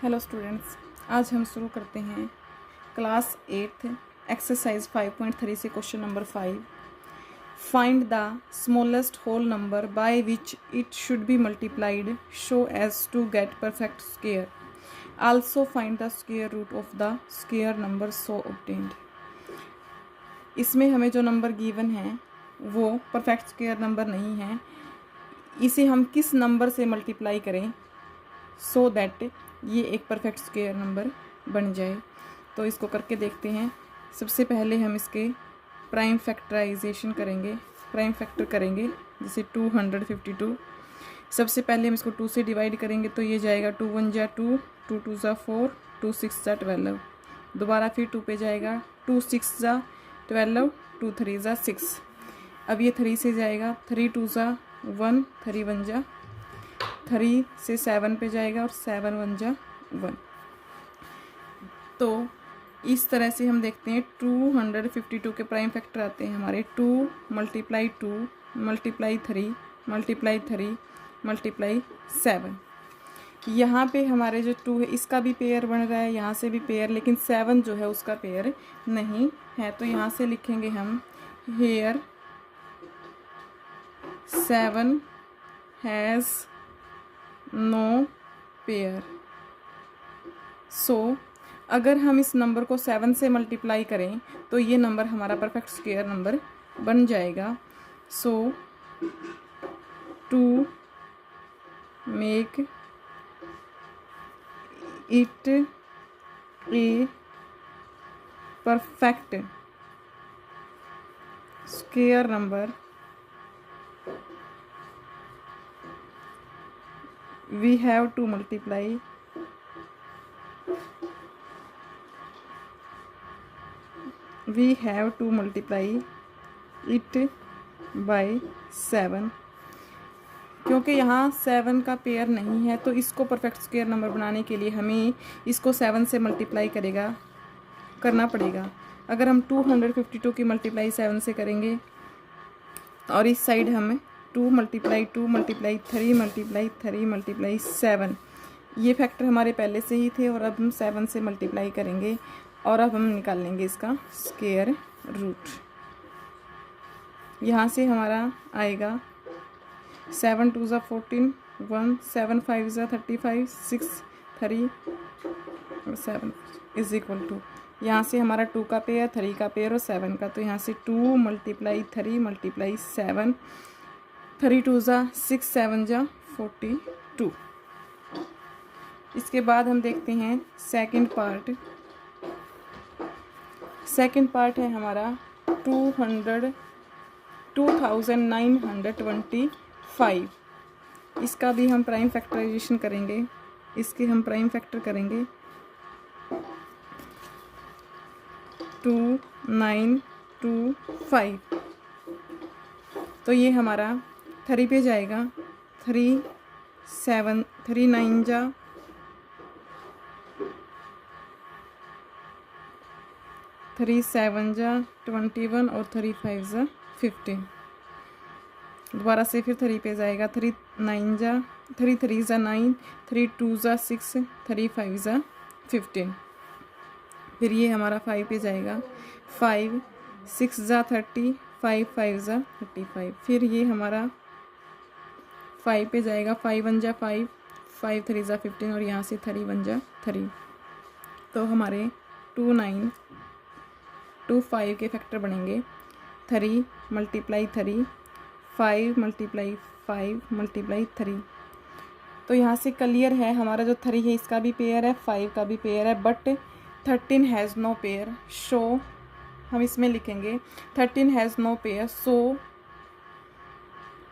Hello students, आज हम शुरू करते हैं क्लास 8th एक्सरसाइज 5.3 से question number 5। Find the smallest whole number by which it should be multiplied so as to get perfect square. Also find the square root of the square number so obtained. इसमें हमें जो number given है वो perfect square number नहीं है। इसे हम किस नंबर से मल्टीप्लाई करें सो दैट ये एक परफेक्ट स्क्वायर नंबर बन जाए। तो इसको करके देखते हैं। सबसे पहले हम इसके प्राइम फैक्टराइजेशन करेंगे, प्राइम फैक्टर करेंगे। जैसे 252, सबसे पहले हम इसको 2 से डिवाइड करेंगे तो ये जाएगा 2 1 जा 2, 2 2 जा 4, 2 6 जा 12। दोबारा फिर 2 पे जाएगा, 2 6 जा 12, 2 3 जा 6। अब ये 3 से जाएगा, 3 2 जा 1, 3 1 जा 3 से 7 पे जाएगा और 7 1 जा 1। तो इस तरह से हम देखते हैं 252 के प्राइम फैक्टर आते हैं हमारे 2 मल्टीप्लाई 2 मल्टीप्लाई 3 मल्टीप्लाई 3 मल्टीप्लाई 7। यहाँ पे हमारे जो 2 है इसका भी पेयर बन रहा है, यहाँ से भी पेयर, लेकिन 7 जो है उसका पेयर नहीं है। तो यहाँ से लिखेंगे हम हेयर 7 हैज़ नो पेयर। सो अगर हम इस नंबर को 7 से मल्टीप्लाई करें तो ये नंबर हमारा परफेक्ट स्क्वायर नंबर बन जाएगा। So to make it a perfect square number we have to multiply it by 7। क्योंकि यहाँ 7 का पेयर नहीं है तो इसको परफेक्ट स्क्वायर नंबर बनाने के लिए हमें इसको 7 से मल्टीप्लाई करना पड़ेगा। अगर हम 252 की मल्टीप्लाई 7 से करेंगे और इस साइड हम 2 मल्टीप्लाई 2 मल्टीप्लाई 3 मल्टीप्लाई 3 मल्टीप्लाई 7, ये फैक्टर हमारे पहले से ही थे और अब हम 7 से मल्टीप्लाई करेंगे और अब हम निकाल लेंगे इसका स्क्वायर रूट। यहाँ से हमारा आएगा 7 2 ज़ा 14, 1 7 5 ज़ा 35, 6 3 7 इज इक्वल टू, यहाँ से हमारा 2 का पेयर 3 का पेयर और 7 का, तो यहाँ से 2 मल्टीप्लाई 3 मल्टीप्लाई 7, 3 2 ज़ा 6 7 ज़ा 42। इसके बाद हम देखते हैं सेकंड पार्ट। सेकंड पार्ट है हमारा 2925। इसका भी हम प्राइम फैक्टराइजेशन करेंगे, इसके हम प्राइम फैक्टर करेंगे 2925। तो ये हमारा 3 पे जाएगा, 3 9 जा 3 7 जा 21 और 3 5 जा 15। दोबारा से फिर 3 पे जाएगा, 3 9 जा 3 3 जा 9, 3 2 जा 6, 3 5 जा 15। फिर ये हमारा 5 पे जाएगा, 5 6 जा 30, 5 5 जा 35। फिर ये हमारा 5 पे जाएगा, 5 1 जा 5, 5 3 जा 15 और यहाँ से 3 1 जा 3। तो हमारे 2925 के फैक्टर बनेंगे 3 मल्टीप्लाई 3, 5 मल्टीप्लाई 5 मल्टीप्लाई 3। तो यहाँ से क्लियर है हमारा जो 3 है इसका भी पेयर है, 5 का भी पेयर है, but 13 has no pair. So हम इसमें लिखेंगे 13 has no pair, so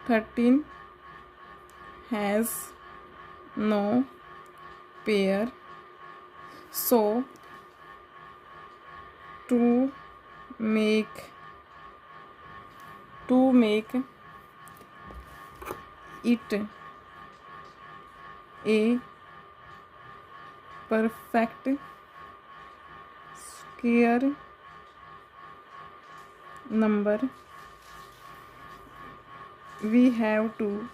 13 has no pair. So to make it a perfect square number we have to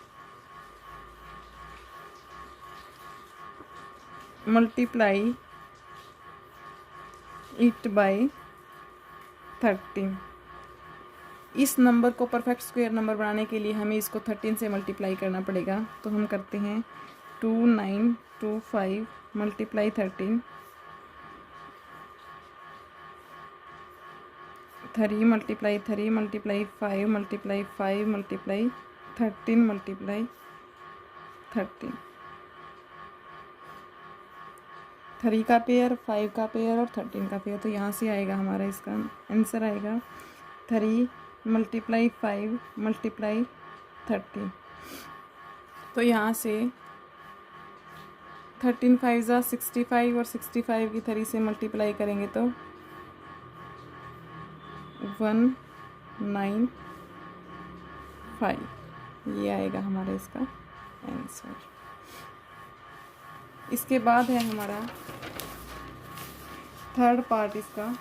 multiply it by 13। इस नंबर को परफेक्ट स्क्वायर नंबर बनाने के लिए हमें इसको 13 से मल्टीप्लाई करना पड़ेगा। तो हम करते हैं 2925 multiply 13, 3 multiply 3 multiply 5 multiply 5 multiply 13 multiply 13। 3 का पेयर, 5 का पेयर और 13 का पेयर। तो यहाँ से आएगा हमारा इसका आंसर आएगा 3 मल्टीप्लाई 5 मल्टीप्लाई 13। तो यहाँ से 13 5 ज़ा 65 और 65 की 3 से मल्टीप्लाई करेंगे तो 195। ये आएगा हमारा इसका आंसर। इसके बाद है हमारा थर्ड पार्ट इसका